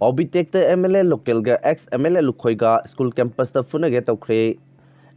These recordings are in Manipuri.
Paubitek Mla local ga ex Mla Lukhoi ga school campus the Funage Tourure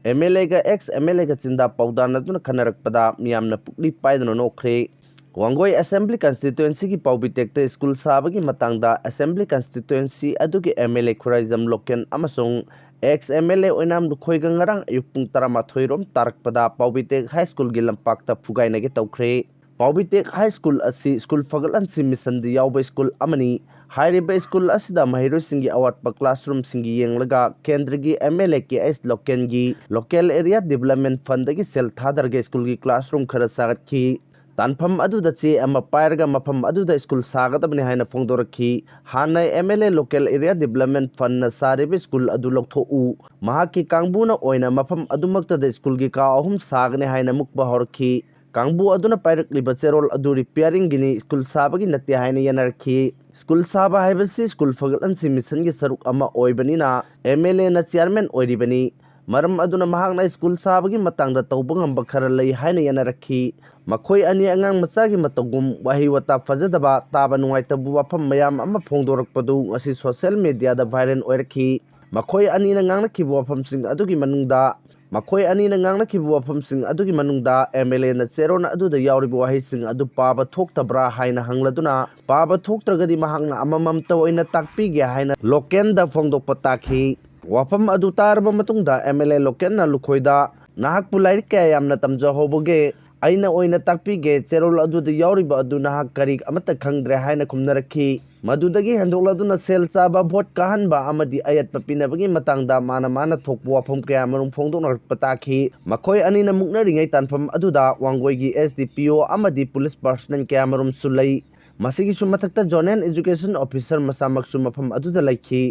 Mla ga ex Mla ga Sinda Paudana Duna Kanarakpada Miamna Pukli Paidan no Kre Wangoi Assembly Constituency ki Paubitek school Sabagi Matangda Assembly Constituency Aduki Mla Kurizam Loken Amasung ex Mla Oinam Lukhoi Gangarang Yupung Taramathoirom Tarakpada Paubitek High School Gilampakta Fugai Nage Tourure Paubitek High School asi school fagalan si Misandi Yauba School Amani Hairiba School asida Mahiro Singi Awatpa Classroom Singi Yenglaga Kendrigi Mla ki S Lokengi Local Area Development Fund gi Sel Thadarga School gi Classroom khara sagat ki Tanpam aduda che ama pairga mapam aduda school sagadabni haina fongdorakhi hanai Mla Local Area Development Fund na saribe school adu loktho'u mahaki kangbuna oina mapam adumakta da school gi ka ahum sagne haina mukba horkhi Kangbu aduna pairak liba cherol adu repairing gini school sabagi natte haina yanarkhi school saba haibasi school fagalan si mission gi saruk ama oibanina Mla na chairman oiribani maram aduna mahakna school sabagi matangda tawbang amba khara lei haina yanarkhi makhoi ani angang machagi matagum wahi wata fajadaba taba nuaitabu wafam mayam ama phongdorakpadu asi social media da viral oirkhi makhoi ani na ngangna kibu wafam sing adugi manungda Makoi ani na ngangna kibu wafam sing adugi manungda Mla na cherona aduda yauribu wahi sing adu paba thoktabra haina hangladuna paba thoktragadi mahangna amamam tawoina takpige haina Loken da phongdokpa takhi wafam adu tarba matungda Mla Loken na Lukhoida nahak pulai kaya yamna tamjahoboge aina oina takpige cherol aduda yauriba adu nahak kari amata khangdre haina khumnarakhi madudagi handokladuna sel chaba vote kahanba amadi ayat papinabagi matangda mana thokbu wafam kaya marum phongdoknarpa takhi makhoi anina muknaringai tanfam aduda wanggoigi SDPO amadi police personnel kaya marum sulai masigi sumathakta zonal education officer masamaksu mafam aduda laikhi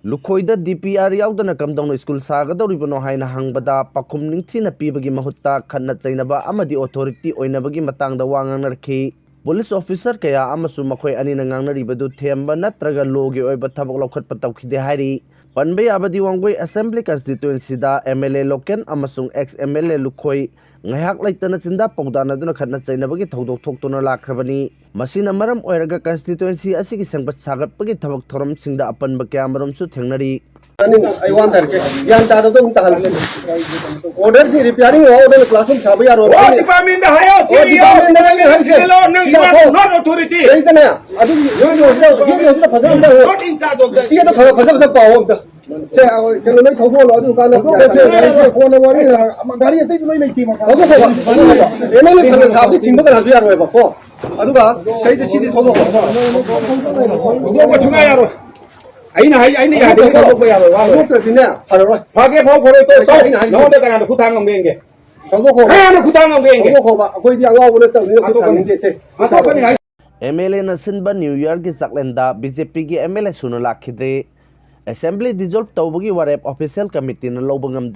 Lukhoida DPR yaudana kamdongno school sagadoribano haina hangbada pakhum ningthina pibagi mahutta khanna chainaba amadi authority oinabagi matangda wangangnarkhi police officer kaya amasu makhoi anina ngangnaribadu themba natraga logi oiba thabak lokhatpa tawkhide hairi panbe abadi wangoi assembly constituency da Mla Loken amasung ex Mla Lukhoi ngahak laitana chinda paudana duna khatna chainabagi thodok thoktuna lakrabani masina maram oiraga constituency asigi sangbat sagatpagi thabak thoram singda apanba kyamaram su thengnari I want that. Yan ta do ta hal. Order si repairing order classroom sabu yar order. Oh, department da hayo. Department da hayo. Not authority. Is the na. Adu yo phasa da. Not in charge of that. Chi to phasa pawo da. Se kelo noi thobo lo adu ka na. Se phone wari gari ate noi leiti ma. Thobo ko. Eno le phasa sabu thingba ka hasu yar ba ko. Adu ga sai de sidi thobo ko. Do ko chunga yaro. Aina ya de ko ko yaro wa ko tina pharo phage phao phoro to no de kana khutang ngenge thobo ko na khutang ngenge thobo ko ba koi di awa bole ta ni khutang ngenge se Mla na Sinba New Year ki Chaklen Da Bjp ki Mla Suna Lakkhidre Assembly dissolve tawbagi warep official committee na lobangam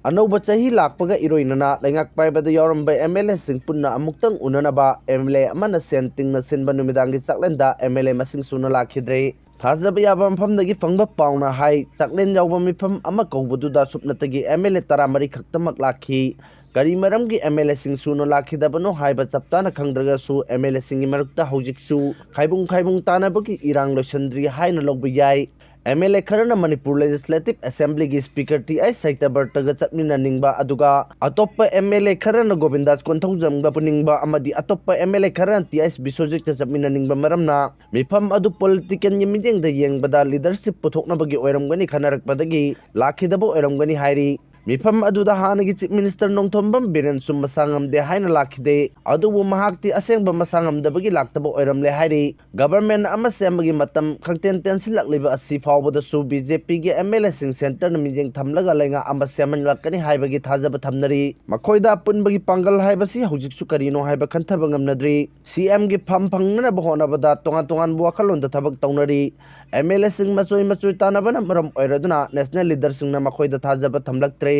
Anoba chahi lakpaga iroinana lengak paibada yoramba Mla sing punna amuktang unanaba Mla amana senting na Sinba numidangi Chaklen Da Mla masing Suna Lakkhidre Thazaba yaba mafamdagi fangba pauna hai Chaklen yauba mifam ama kaubaduda supnatagi Mla taramari khaktamak lakhi Kari maramgi Mla sing Suna Lakkhidabano haiba chaptana khangdragasu Mla singi marukta haujiksu khaibung tanabagi irang losandri haina logba yai Mla kharana Manipur Legislative Assembly gi Speaker T.I. Saitabartaga chatmina ningba aduga atoppa Mla kharana Govindas Konthongjamga puningba amadi atoppa Mla kharana T.I. Bisojik ta chatmina ningba maramna mifam adu political yemidengda yengbada leadership puthoknabagi oiramgani khanarakpadagi lakhidabo oiramgani hairi Mifam aduda hanagi Chief Minister Nongthombam Biren sum masangamde haina lakhide adubu mahakti asengba masangamdabagi laktaba oiramle hairi government ama sembagi matam khangten tensilakliba asi fawbadasu BJP gi Mla sing center na mijeng thamlaga lenga ama seman lakani haibagi thajaba thamnari makhoida punbagi pangal haibasi hujiksu karino haiba khantaba ngamnadri CM gi pham phangnana bahona bada tongan buakhalonda thabak taunari Mla sing macoi tanabana maram oiraduna national leader sing na makhoida thajaba thamlaktre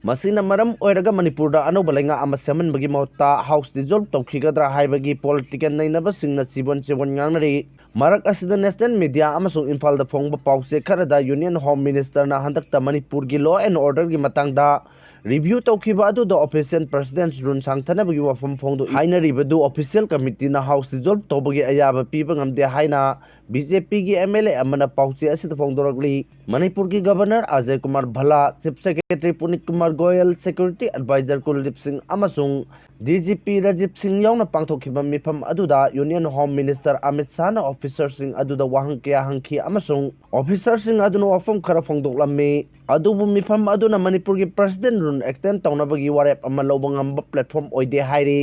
Masina maram oiraga Manipur da anoba lenga ama seman bagi mahutta house dissolve tawkhigadra haibagi political nainaba singna chibon ngangnari marak asida national media amasung Imphal da phongba pause kharada Union Home Minister na handakta Manipur gi law and order gi matangda review tawkhiba adu the official president run sangthana bagi wafam phongdo haina ribadu official committee na house dissolve tawbagi ayaba piba ngamde haina BJP की MLA amana pauche asit phongdorakli Manipur की governor Ajay Kumar Bhalla chief secretary Puneet Kumar Goel security adviser Kuldeep Singh अमसुंग DGP राजीव सिंह यावना पांगथोखिबा मिफम अदुदा union home minister Amit Shah ना ऑफिसर सिंह अदुदा वाहंग कया हंखी अमसुंग ऑफिसर सिंह अदुना वाफम खरा फोंदोक्लम्मी अदुबु मिफम अदुना मणिपुर की प्रेसिडेंट रुन एक्सटेंड तौनबगी वारेप अमा लौबा ngamba प्लेटफॉर्म ओइदे हाइरी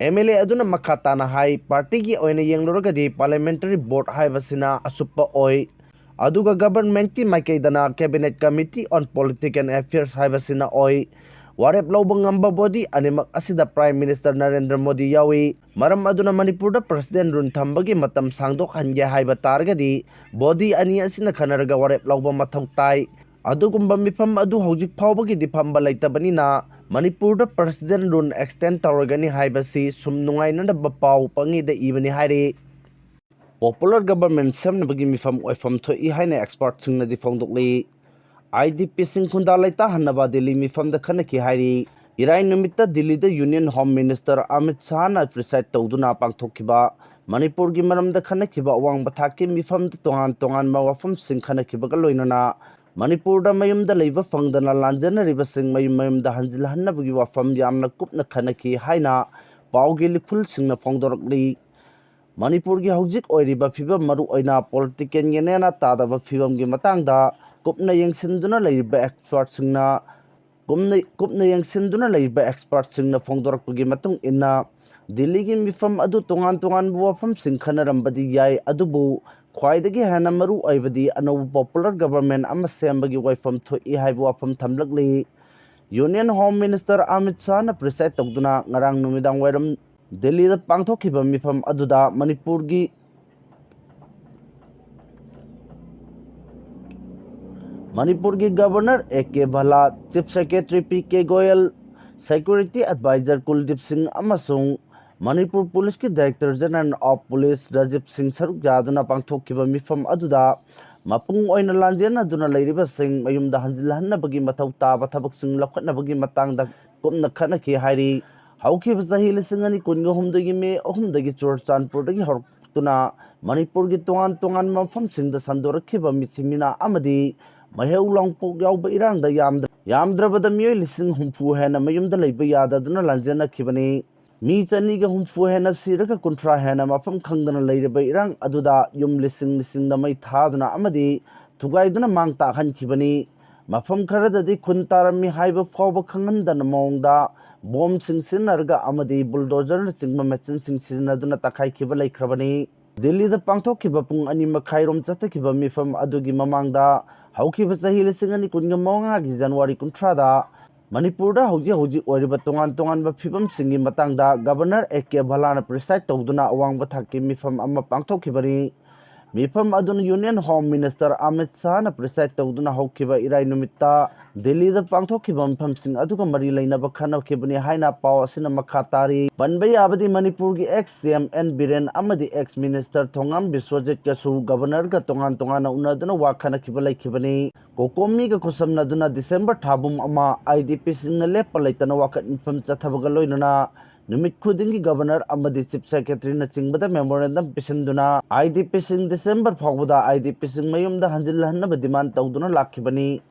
MLA aduna makhatana hai party ki oina yengloragadi parliamentary board haibasina asupa oi aduga government ki maikaidana cabinet committee on politics and affairs haibasina oi warep lawba ngamba body animak asida prime minister Narendra Modi yawi maram aduna Manipur da president run thambagi matam sangdok hanje haiba targadi body ani asina khanaraga warep lawba mathau tai adugumba mifam adu hojik phawbagi difamba laitabani na Manipur da president run extend tawragani haibasi sum nungaina da bapaw pangi da ibani hairi popular government samnabagi mifam oifam thoi haina expert singna di phongdokli IDP sing khunda laita hanaba Delhi mifam da khanaki hairi irai numita Delhi da union home minister Amit Shah na preside tawduna pangthokkiba Manipur gi maram da khanakiba awang bathaki mifam da tongan mawafam sing khanakiba ga loinana Manipur da mayum da leiba fangdana lanjana riba sing mayum da hanjil hannabagi wafam yamna kupna khanaki haina pawgi likhul singna phongdorakli Manipur gi hojik oiriba phibam maru oina political yenena tadaba phibam gi matangda kupna yengsinduna leiba expert singna kupna yengsinduna leiba expert singna phongdorakpagi matung inna Delhi gi mifam adu tongan wafam sing khanarambadi yai adubu khwaidagi hana maru oibadi anau popular government ama sembagi waifam thoi haibu wafam thamlakli Union Home Minister Amit Shah na preside tawduna ngarang numidang wairam Delhi da pangthokhiba mifam aduda Manipur ki governor AK Bhala chief secretary PK Goyal security advisor Kuldip Singh amasung Manipur Police ki Director General of Police Rajiv Singh Saruk Jaduna pangthokkiba mifam aduda mapung oina lanjena aduna leiriba sing mayumda hanjilhanna bagi mathau taba thabak sing lakhatna bagi matangda kumna khanaki hairi haukiba sahi lising ani kunga humdagi me ahumdagi Churchandpur dagi hortuna Manipur gi tongan mafam sing da sandorakhiba misimina amadi maheu longpok yauba irangda yamdrabada miyoi lising humfu hena mayumda leiba yadaduna lanjena khibani mi chani ga humfu hena siraga kuntra hena mafam khangdana leiraba irang aduda yum lising da mai thaduna amadi thugaiduna mangta khankhibani mafam kharadadi khuntarami haiba fawba khanghandana mawngda bom sinarga amadi bulldozer na chingma machine sinaduna takai khiba laikhrabani Delhi da pangthokkiba pung ani makhairom chatakhiba mifam adugi mamangda haukiba sahi lising ani kunga mawnga gi January kuntra da Manipur da hoji oiriba tongan ba phibam singi matangda governor AK Bhala na preside tawduna awangba thakki mifam amma pangthokhibani mifam aduna Union Home Minister Amit Shah na preside tawduna haukiba irai numitta Delhi da pangthokkiba mifam sing aduga mari lainaba khanakhibani haina paw asina makhatari banbai abadi Manipur gi ex CM N Biren amadi ex minister Thongam Biswajit kasu governor ga tongan unaduna wa khanakhiba laikhibani kokomi ga khosamna duna December thabum ama IDP singna lepa laitana wakat mifam chathabaga loinana numit khudingi governor amadi chief secretary na chingbada memorandum pisinduna IDP sing December phawda IDP sing mayumda hanjilhanna demand tawduna lakhibani